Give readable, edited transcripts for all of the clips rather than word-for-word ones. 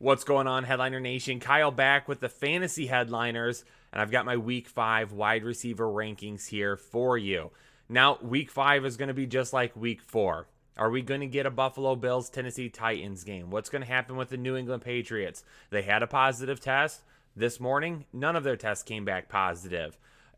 What's going on, Headliner Nation? Kyle back with the fantasy headliners, and I've got my week 5 wide receiver rankings here for you. Now, week 5 is going to be just like week 4. Are we going to get a Buffalo Bills Tennessee Titans game? What's going to happen with the New England Patriots? They had a positive test this morning. None of their tests came back positive.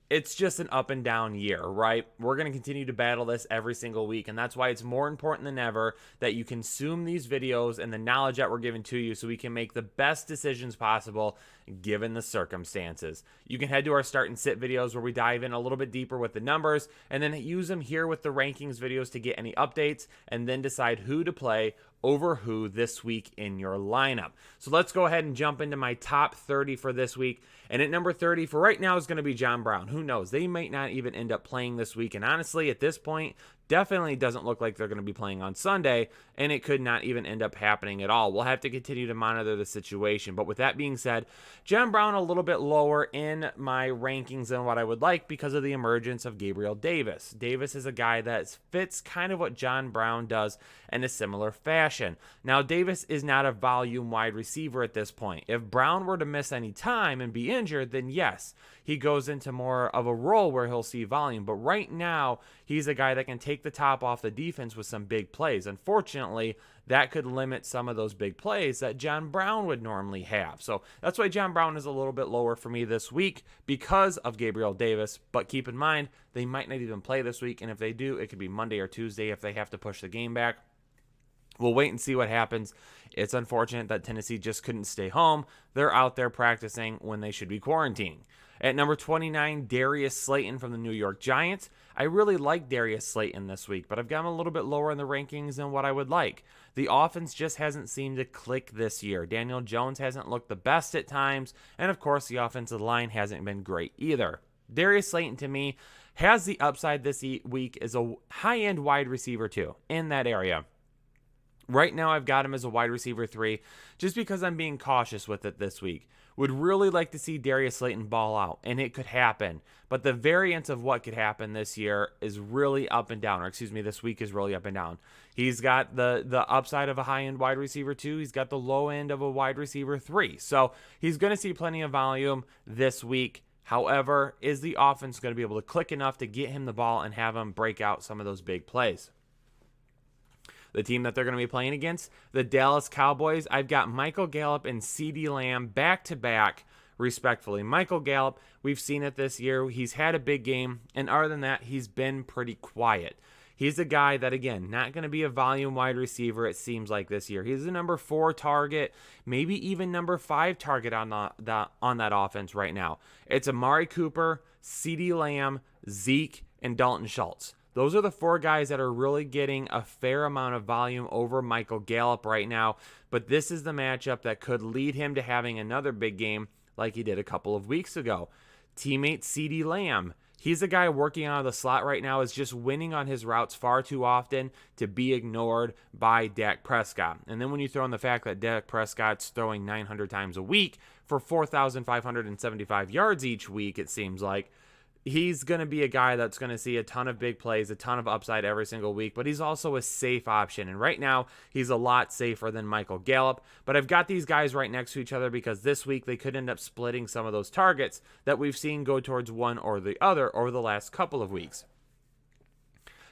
It's just an up and down year, right? We're going to continue to battle this every single week, and that's why it's more important than ever that you consume these videos and the knowledge that we're giving to you so we can make the best decisions possible given the circumstances. You can head to our start and sit videos where we dive in a little bit deeper with the numbers and then use them here with the rankings videos to get any updates and then decide who to play over who this week in your lineup. So let's go ahead and jump into my top 30 for this week. And at number 30 for right now is going to be John Brown. Who knows? They might not even end up playing this week. And honestly, at this point, definitely doesn't look like they're going to be playing on Sunday, and it could not even end up happening at all. We'll have to continue to monitor the situation. But with that being said, John Brown a little bit lower in my rankings than what I would like because of the emergence of Gabriel Davis. Davis is a guy that fits kind of what John Brown does in a similar fashion. Now, Davis is not a volume wide receiver at this point. If Brown were to miss any time and be injured, then yes, he goes into more of a role where he'll see volume. But right now, he's a guy that can take the top off the defense with some big plays. Unfortunately, that could limit some of those big plays that John Brown would normally have. So that's why John Brown is a little bit lower for me this week because of Gabriel Davis. But keep in mind, they might not even play this week. And if they do, it could be Monday or Tuesday if they have to push the game back. We'll wait and see what happens. It's unfortunate that Tennessee just couldn't stay home. They're out there practicing when they should be quarantining. At number 29, Darius Slayton from the New York Giants. I really like Darius Slayton this week, but I've got him a little bit lower in the rankings than what I would like. The offense just hasn't seemed to click this year. Daniel Jones hasn't looked the best at times, and of course the offensive line hasn't been great either. Darius Slayton, to me, has the upside this week as a high-end wide receiver too, in that area. Right now, I've got him as a wide receiver 3 just because I'm being cautious with it this week. Would really like to see Darius Slayton ball out, and it could happen. But the variance of what could happen this year is really up and down. Or excuse me, this week is really up and down. He's got the upside of a high-end wide receiver 2. He's got the low end of a wide receiver 3. So he's going to see plenty of volume this week. However, is the offense going to be able to click enough to get him the ball and have him break out some of those big plays? The team that they're going to be playing against, the Dallas Cowboys, I've got Michael Gallup and CeeDee Lamb back-to-back, respectfully. Michael Gallup, we've seen it this year. He's had a big game, and other than that, he's been pretty quiet. He's a guy that, again, not going to be a volume wide receiver, it seems like this year. He's a number 4 target, maybe even number 5 target on that offense right now. It's Amari Cooper, CeeDee Lamb, Zeke, and Dalton Schultz. Those are the 4 guys that are really getting a fair amount of volume over Michael Gallup right now. But this is the matchup that could lead him to having another big game like he did a couple of weeks ago. Teammate CeeDee Lamb. He's a guy working out of the slot right now, is just winning on his routes far too often to be ignored by Dak Prescott. And then when you throw in the fact that Dak Prescott's throwing 900 times a week for 4,575 yards each week, it seems like, he's going to be a guy that's going to see a ton of big plays, a ton of upside every single week, but he's also a safe option. And right now, he's a lot safer than Michael Gallup. But I've got these guys right next to each other because this week they could end up splitting some of those targets that we've seen go towards one or the other over the last couple of weeks.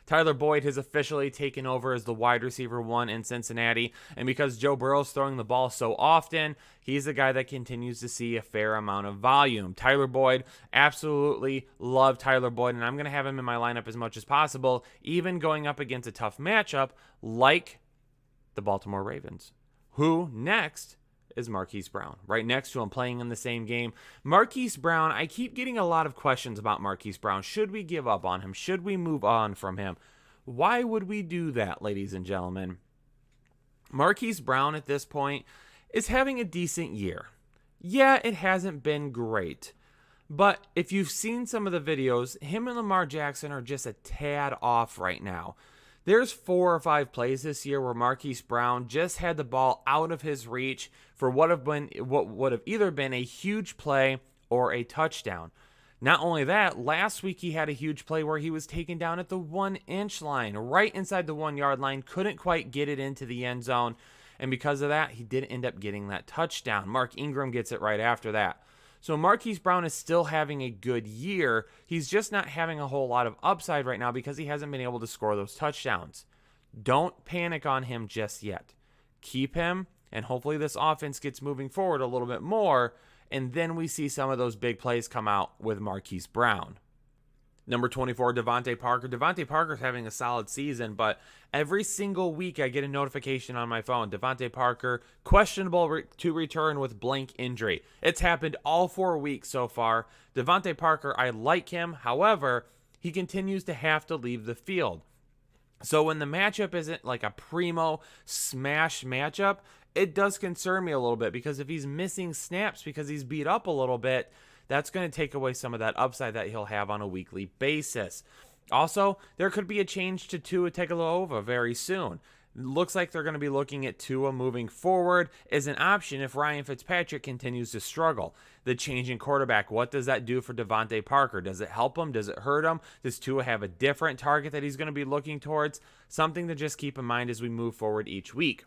Tyler Boyd has officially taken over as the wide receiver 1 in Cincinnati, and because Joe Burrow's throwing the ball so often, he's a guy that continues to see a fair amount of volume. Tyler Boyd, absolutely love Tyler Boyd, and I'm going to have him in my lineup as much as possible, even going up against a tough matchup like the Baltimore Ravens. Who next is Marquis Brown, right next to him, playing in the same game. Marquis Brown, I keep getting a lot of questions about Marquis Brown. Should we give up on him? Should we move on from him? Why would we do that, ladies and gentlemen? Marquis Brown at this point is having a decent year. Yeah, it hasn't been great. But if you've seen some of the videos, him and Lamar Jackson are just a tad off right now. There's 4 or 5 plays this year where Marquis Brown just had the ball out of his reach for what would have either been a huge play or a touchdown. Not only that, last week he had a huge play where he was taken down at the 1-inch line, right inside the 1-yard line, couldn't quite get it into the end zone. And because of that, he did end up getting that touchdown. Mark Ingram gets it right after that. So Marquis Brown is still having a good year. He's just not having a whole lot of upside right now because he hasn't been able to score those touchdowns. Don't panic on him just yet. Keep him, and hopefully this offense gets moving forward a little bit more, and then we see some of those big plays come out with Marquis Brown. Number 24, Devontae Parker. Devontae Parker's having a solid season, but every single week I get a notification on my phone. Devontae Parker, questionable to return with blank injury. It's happened all 4 weeks so far. Devontae Parker, I like him. However, he continues to have to leave the field. So when the matchup isn't like a primo smash matchup, it does concern me a little bit because if he's missing snaps because he's beat up a little bit, that's going to take away some of that upside that he'll have on a weekly basis. Also, there could be a change to Tua Tagovailoa very soon. Looks like they're going to be looking at Tua moving forward as an option if Ryan Fitzpatrick continues to struggle. The change in quarterback, what does that do for Devontae Parker? Does it help him? Does it hurt him? Does Tua have a different target that he's going to be looking towards? Something to just keep in mind as we move forward each week.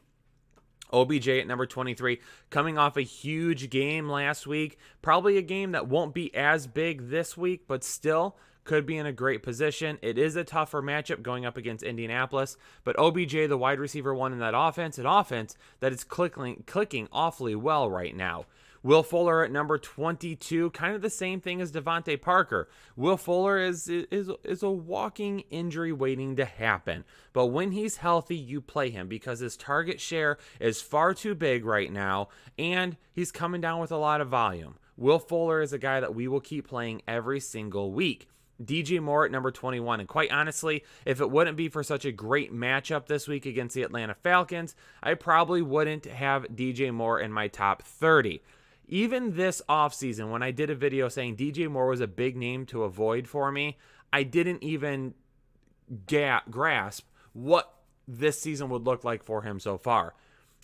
OBJ at number 23, coming off a huge game last week. Probably a game that won't be as big this week, but still could be in a great position. It is a tougher matchup going up against Indianapolis, but OBJ, the wide receiver one in that offense, an offense that is clicking awfully well right now. Will Fuller at number 22, kind of the same thing as Devontae Parker. Will Fuller is a walking injury waiting to happen. But when he's healthy, you play him because his target share is far too big right now, and he's coming down with a lot of volume. Will Fuller is a guy that we will keep playing every single week. DJ Moore at number 21. And quite honestly, if it wouldn't be for such a great matchup this week against the Atlanta Falcons, I probably wouldn't have DJ Moore in my top 30. Even this offseason, when I did a video saying DJ Moore was a big name to avoid for me, I didn't even grasp what this season would look like for him so far.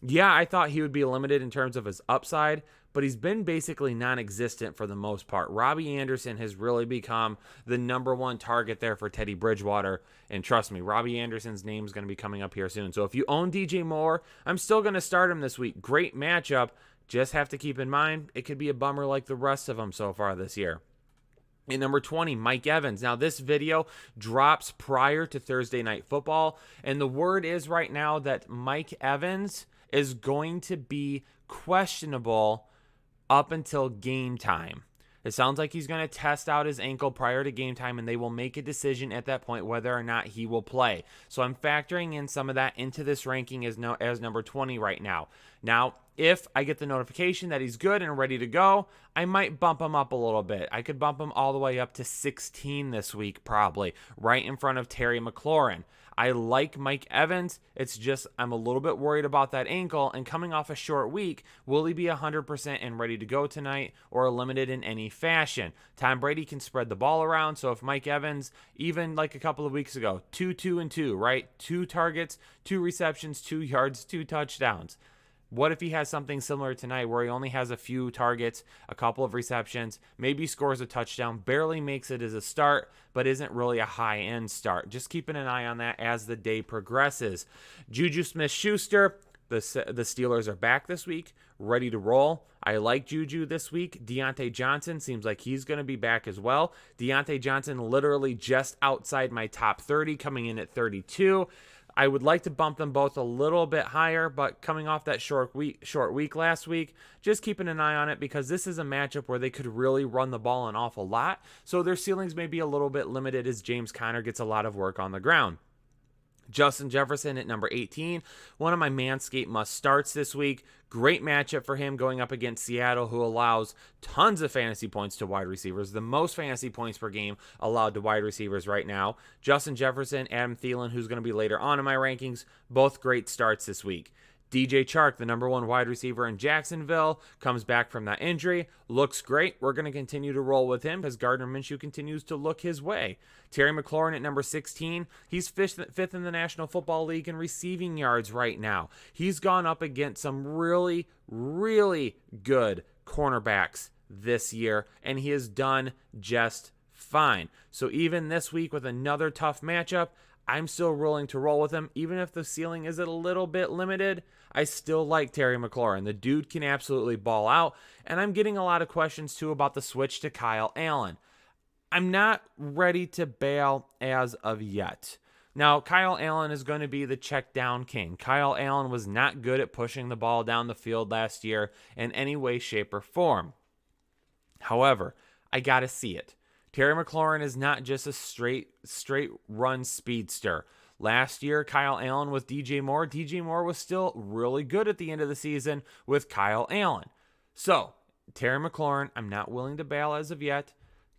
Yeah, I thought he would be limited in terms of his upside, but he's been basically non-existent for the most part. Robbie Anderson has really become the number one target there for Teddy Bridgewater. And trust me, Robbie Anderson's name is going to be coming up here soon. So if you own DJ Moore, I'm still going to start him this week. Great matchup. Just have to keep in mind, it could be a bummer like the rest of them so far this year. In number 20, Mike Evans. Now, this video drops prior to Thursday Night Football, and the word is right now that Mike Evans is going to be questionable up until game time. It sounds like he's going to test out his ankle prior to game time, and they will make a decision at that point whether or not he will play. So I'm factoring in some of that into this ranking as number 20 right now. Now, if I get the notification that he's good and ready to go, I might bump him up a little bit. I could bump him all the way up to 16 this week, probably, right in front of Terry McLaurin. I like Mike Evans. It's just I'm a little bit worried about that ankle, and coming off a short week, will he be 100% and ready to go tonight or limited in any fashion? Tom Brady can spread the ball around, so if Mike Evans, even like a couple of weeks ago, 2-2-2, right? 2 targets, 2 receptions, 2 yards, 2 touchdowns. What if he has something similar tonight where he only has a few targets, a couple of receptions, maybe scores a touchdown, barely makes it as a start, but isn't really a high-end start? Just keeping an eye on that as the day progresses. Juju Smith-Schuster, the Steelers are back this week, ready to roll. I like Juju this week. Deontay Johnson seems like he's going to be back as well. Deontay Johnson literally just outside my top 30, coming in at 32. I would like to bump them both a little bit higher, but coming off that short week last week, just keeping an eye on it because this is a matchup where they could really run the ball an awful lot. So their ceilings may be a little bit limited as James Conner gets a lot of work on the ground. Justin Jefferson at number 18, one of my Manscaped must-starts this week. Great matchup for him going up against Seattle, who allows tons of fantasy points to wide receivers, the most fantasy points per game allowed to wide receivers right now. Justin Jefferson, Adam Thielen, who's going to be later on in my rankings, both great starts this week. DJ Chark, the number 1 wide receiver in Jacksonville, comes back from that injury. Looks great. We're going to continue to roll with him because Gardner Minshew continues to look his way. Terry McLaurin at number 16. He's fifth in the National Football League in receiving yards right now. He's gone up against some really, really good cornerbacks this year, and he has done just fine. So even this week with another tough matchup, I'm still willing to roll with him. Even if the ceiling is a little bit limited, I still like Terry McLaurin. The dude can absolutely ball out, and I'm getting a lot of questions too about the switch to Kyle Allen. I'm not ready to bail as of yet. Now, Kyle Allen is going to be the check down king. Kyle Allen was not good at pushing the ball down the field last year in any way, shape, or form. However, I got to see it. Terry McLaurin is not just a straight run speedster. Last year, Kyle Allen with DJ Moore. DJ Moore was still really good at the end of the season with Kyle Allen. So, Terry McLaurin, I'm not willing to bail as of yet.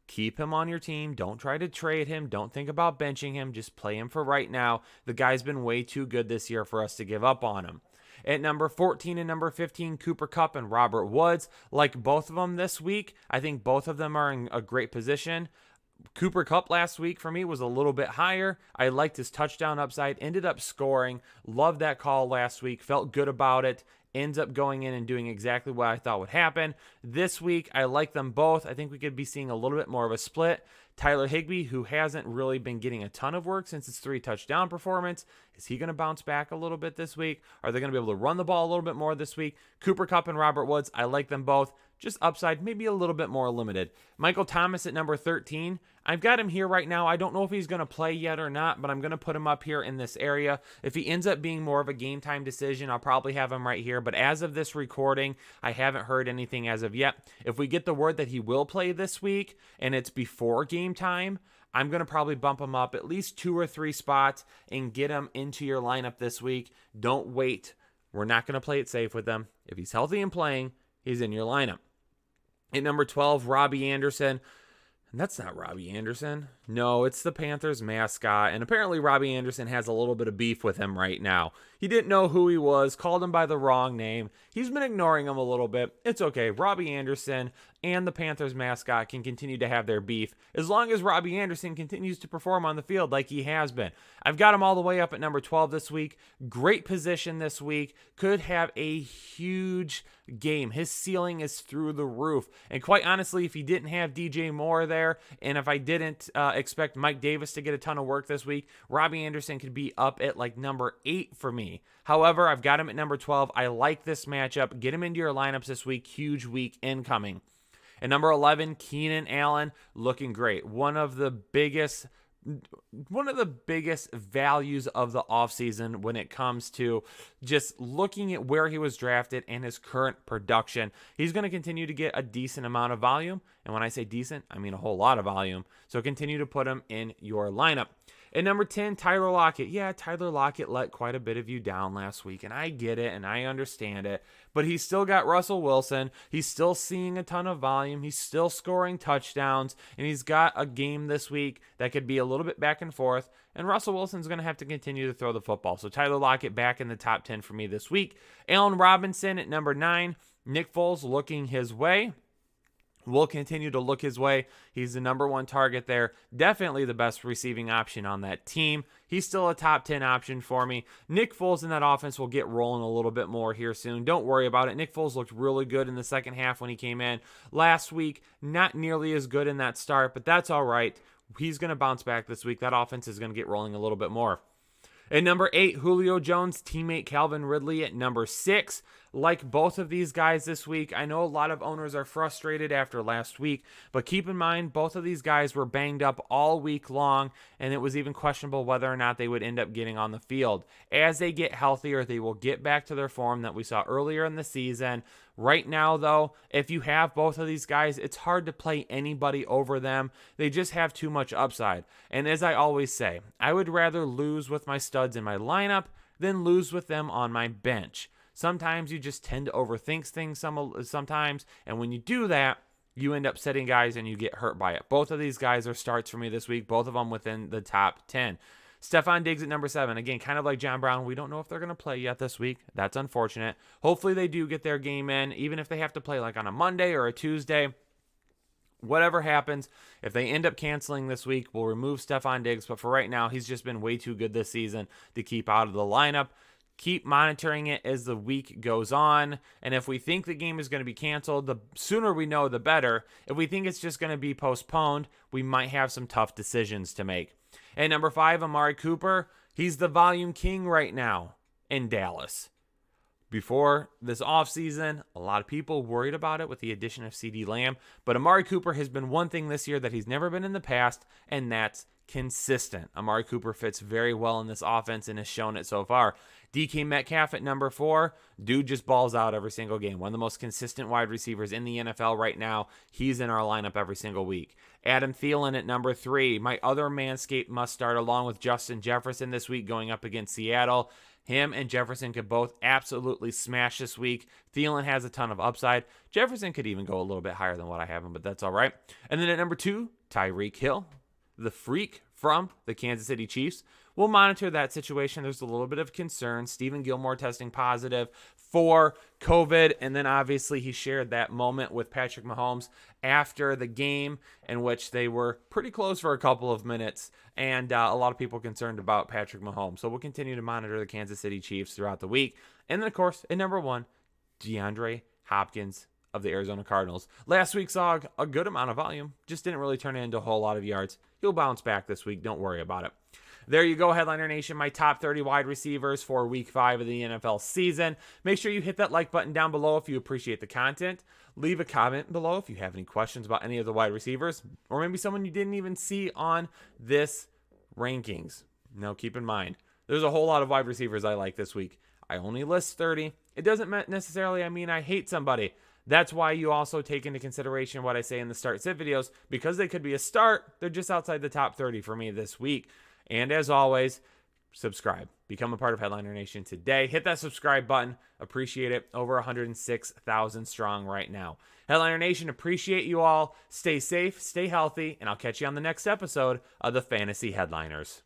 Keep him on your team. Don't try to trade him. Don't think about benching him. Just play him for right now. The guy's been way too good this year for us to give up on him. At number 14 and number 15, Cooper Kupp and Robert Woods. Like both of them this week, I think both of them are in a great position. Cooper Kupp last week for me was a little bit higher. I liked his touchdown upside. Ended up scoring. Loved that call last week. Felt good about it. Ends up going in and doing exactly what I thought would happen. This week, I like them both. I think we could be seeing a little bit more of a split. Tyler Higbee, who hasn't really been getting a ton of work since his 3 touchdown performance, is he going to bounce back a little bit this week? Are they going to be able to run the ball a little bit more this week? Cooper Kupp and Robert Woods, I like them both. Just upside, maybe a little bit more limited. Michael Thomas at number 13. I've got him here right now. I don't know if he's going to play yet or not, but I'm going to put him up here in this area. If he ends up being more of a game time decision, I'll probably have him right here. But as of this recording, I haven't heard anything as of yet. If we get the word that he will play this week and it's before game time, I'm going to probably bump him up at least 2 or 3 spots and get him into your lineup this week. Don't wait. We're not going to play it safe with him. If he's healthy and playing, he's in your lineup. At number 12, Robbie Anderson. And that's not Robbie Anderson. No, it's the Panthers mascot. And apparently Robbie Anderson has a little bit of beef with him right now. He didn't know who he was, called him by the wrong name. He's been ignoring him a little bit. It's okay. Robbie Anderson and the Panthers mascot can continue to have their beef as long as Robbie Anderson continues to perform on the field like he has been. I've got him all the way up at number 12 this week. Great position this week. Could have a huge game. His ceiling is through the roof. And quite honestly, if he didn't have DJ Moore there, and if I didn't expect Mike Davis to get a ton of work this week, Robbie Anderson could be up at like number 8 for me. However, I've got him at number 12. I like this matchup. Get him into your lineups this week. Huge week incoming. At number 11, Keenan Allen, looking great. One of the biggest values of the offseason when it comes to just looking at where he was drafted and his current production. He's going to continue to get a decent amount of volume. And when I say decent, I mean a whole lot of volume. So continue to put him in your lineup. At number 10, Tyler Lockett. Yeah, Tyler Lockett let quite a bit of you down last week, and I get it, and I understand it. But he's still got Russell Wilson. He's still seeing a ton of volume. He's still scoring touchdowns, and he's got a game this week that could be a little bit back and forth. And Russell Wilson's going to have to continue to throw the football. So Tyler Lockett back in the top 10 for me this week. Allen Robinson at number 9. Nick Foles looking his way. Will continue to look his way. He's the number 1 target there. Definitely the best receiving option on that team. He's still a top 10 option for me. Nick Foles in that offense will get rolling a little bit more here soon. Don't worry about it. Nick Foles looked really good in the second half when he came in. Last week, not nearly as good in that start, but that's all right. He's going to bounce back this week. That offense is going to get rolling a little bit more. At number 8, Julio Jones, teammate Calvin Ridley at number 6. Like both of these guys this week, I know a lot of owners are frustrated after last week, but keep in mind both of these guys were banged up all week long, and it was even questionable whether or not they would end up getting on the field. As they get healthier, they will get back to their form that we saw earlier in the season. Right now, though, if you have both of these guys, it's hard to play anybody over them. They just have too much upside. And as I always say, I would rather lose with my studs in my lineup than lose with them on my bench. Sometimes you just tend to overthink things sometimes, and when you do that, you end up setting guys and you get hurt by it. Both of these guys are starts for me this week, both of them within the top 10. Stephon Diggs at number 7. Again, kind of like John Brown, we don't know if they're going to play yet this week. That's unfortunate. Hopefully they do get their game in, even if they have to play like on a Monday or a Tuesday. Whatever happens, if they end up canceling this week, we'll remove Stephon Diggs. But for right now, he's just been way too good this season to keep out of the lineup. Keep monitoring it as the week goes on. And if we think the game is going to be canceled, the sooner we know, the better. If we think it's just going to be postponed, we might have some tough decisions to make. And number 5, Amari Cooper. He's the volume king right now in Dallas. Before this offseason, a lot of people worried about it with the addition of CeeDee Lamb, but Amari Cooper has been one thing this year that he's never been in the past, and that's consistent. Amari Cooper fits very well in this offense and has shown it so far. DK Metcalf at number 4, dude just balls out every single game. One of the most consistent wide receivers in the NFL right now. He's in our lineup every single week. Adam Thielen at number 3, my other Manscaped must start, along with Justin Jefferson this week going up against Seattle. Him and Jefferson could both absolutely smash this week. Thielen has a ton of upside. Jefferson could even go a little bit higher than what I have him, but that's all right. And then at number 2, Tyreek Hill, the freak from the Kansas City Chiefs. We'll monitor that situation. There's a little bit of concern. Stephen Gilmore testing positive for COVID. And then obviously he shared that moment with Patrick Mahomes after the game in which they were pretty close for a couple of minutes. And a lot of people concerned about Patrick Mahomes. So we'll continue to monitor the Kansas City Chiefs throughout the week. And then, of course, at number 1, DeAndre Hopkins of the Arizona Cardinals. Last week saw a good amount of volume, just didn't really turn it into a whole lot of yards. He'll bounce back this week. Don't worry about it. There you go, Headliner Nation, my top 30 wide receivers for week 5 of the NFL season. Make sure you hit that like button down below if you appreciate the content. Leave a comment below if you have any questions about any of the wide receivers, or maybe someone you didn't even see on this rankings. Now, keep in mind, there's a whole lot of wide receivers I like this week. I only list 30. It doesn't necessarily mean I hate somebody. That's why you also take into consideration what I say in the start sit videos. Because they could be a start, they're just outside the top 30 for me this week. And as always, subscribe. Become a part of Headliner Nation today. Hit that subscribe button. Appreciate it. Over 106,000 strong right now. Headliner Nation, appreciate you all. Stay safe, stay healthy, and I'll catch you on the next episode of the Fantasy Headliners.